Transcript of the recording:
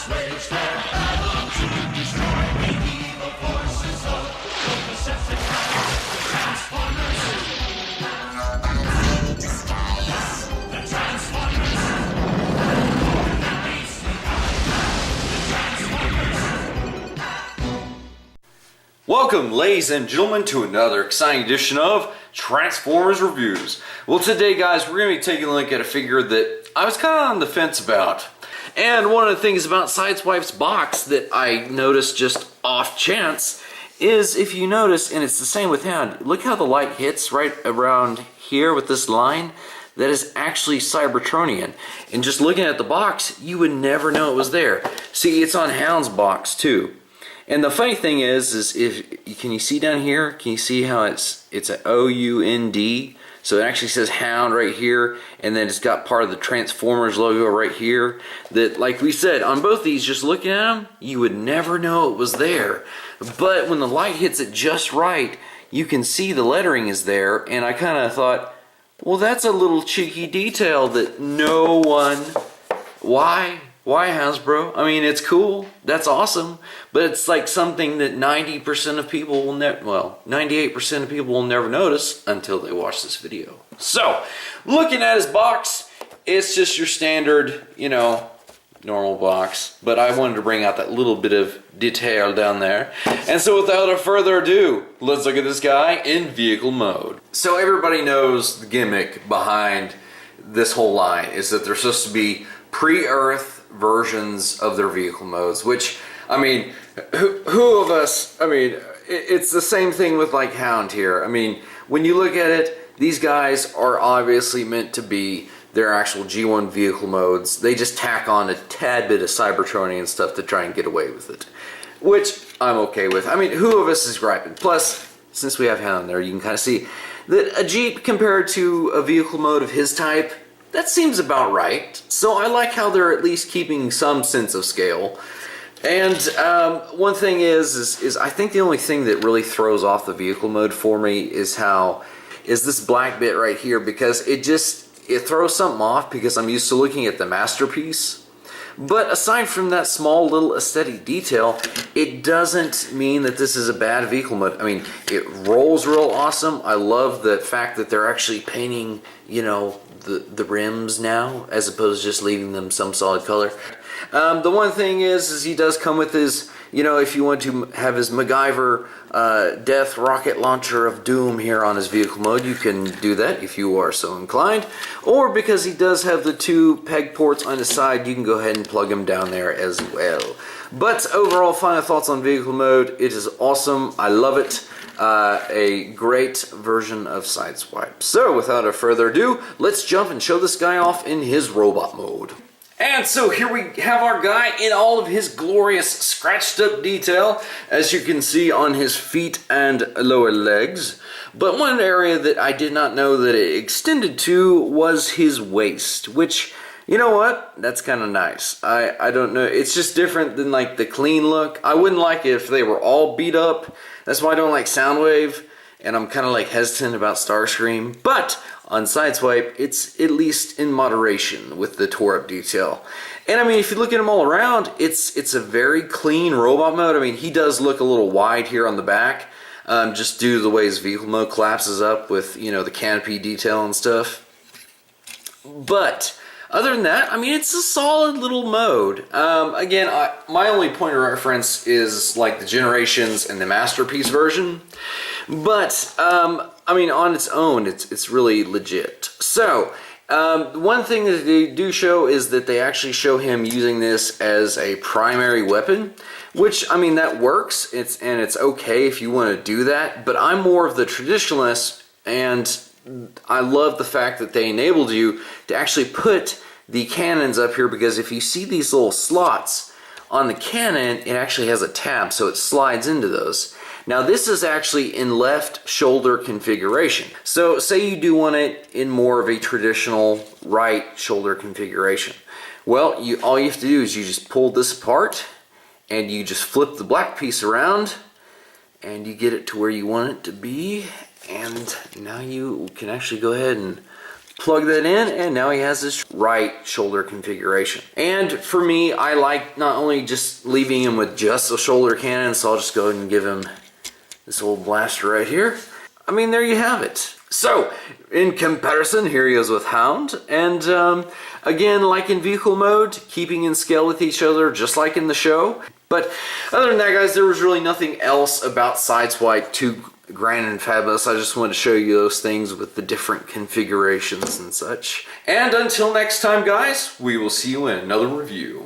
wage their battle to destroy the evil forces of the Decepticons, the Transformers. The Transformers. More than beasts in the Transformers. Welcome, ladies and gentlemen, to another exciting edition of Transformers Reviews. Well, today, guys, we're going to be taking a look at a figure that I was kind of on the fence about. And one of the things about Sideswipe's box that I noticed just off chance is, if you notice, and it's the same with Hound, look how the light hits right around here with this line. That is actually Cybertronian. And just looking at the box, you would never know it was there. See, it's on Hound's box too. And the funny thing is if can you see down here? Can you see how it's an O-U-N-D? So it actually says Hound right here, and then it's got part of the Transformers logo right here. That, like we said, on both these, just looking at them, you would never know it was there. But when the light hits it just right, you can see the lettering is there, and I kind of thought, well, that's a little cheeky detail that no one... Why Hasbro? I mean, it's cool. That's awesome. But it's like something that 90% of people will never, well, 98% of people will never notice until they watch this video. So, looking at his box, it's just your standard, you know, normal box. But I wanted to bring out that little bit of detail down there. And so without further ado, let's look at this guy in vehicle mode. So everybody knows the gimmick behind this whole line is that they're supposed to be pre-Earth versions of their vehicle modes, which, I mean, who of us, I mean, it's the same thing with like Hound here. I mean, when you look at it, these guys are obviously meant to be their actual G1 vehicle modes. They just tack on a tad bit of Cybertronian stuff to try and get away with it, which I'm okay with. I mean, who of us is griping? Plus, since we have Hound there, you can kind of see that a Jeep compared to a vehicle mode of his type, that seems about right. So I like how they're at least keeping some sense of scale. And one thing is I think the only thing that really throws off the vehicle mode for me is this black bit right here, because it throws something off because I'm used to looking at the masterpiece. But aside from that small little aesthetic detail, it doesn't mean that this is a bad vehicle mode. I mean, it rolls real awesome. I love the fact that they're actually painting, you know, the rims now, as opposed to just leaving them some solid color. The one thing is he does come with his, you know, if you want to have his MacGyver death rocket launcher of doom here on his vehicle mode, you can do that if you are so inclined. Or because he does have the two peg ports on his side, you can go ahead and plug them down there as well. But overall, final thoughts on vehicle mode, it is awesome. I love it. A great version of Sideswipe. So without further ado, let's jump and show this guy off in his robot mode. And so here we have our guy in all of his glorious scratched up detail, as you can see on his feet and lower legs. But one area that I did not know that it extended to was his waist, which, you know what? That's kind of nice. I don't know. It's just different than like the clean look. I wouldn't like it if they were all beat up. That's why I don't like Soundwave, and I'm kind of like hesitant about Starscream. But on Sideswipe, it's at least in moderation with the tore up detail. And I mean, if you look at him all around, it's a very clean robot mode. I mean, he does look a little wide here on the back, just due to the way his vehicle mode collapses up with, you know, the canopy detail and stuff. But other than that, I mean, it's a solid little mode. Again, my only point of reference is like the Generations and the Masterpiece version. But, I mean, on its own, it's really legit. So, one thing that they do show is that they actually show him using this as a primary weapon, which, I mean, that works. It's okay if you want to do that. But I'm more of the traditionalist, and I love the fact that they enabled you to actually put the cannons up here, because if you see these little slots on the cannon, it actually has a tab, so it slides into those. Now this is actually in left shoulder configuration. So say you do want it in more of a traditional right shoulder configuration. Well, all you have to do is you just pull this apart and you just flip the black piece around and you get it to where you want it to be. And now you can actually go ahead and Plug that in, and now he has this right shoulder configuration. And for me, I like not only just leaving him with just a shoulder cannon, so I'll just go ahead and give him this old blaster right here. I mean, there you have it. So, in comparison, here he is with Hound, and again, like in vehicle mode, keeping in scale with each other, just like in the show. But other than that, guys, there was really nothing else about Sideswipe too grand and fabulous. I just wanted to show you those things with the different configurations and such. And until next time, guys, we will see you in another review.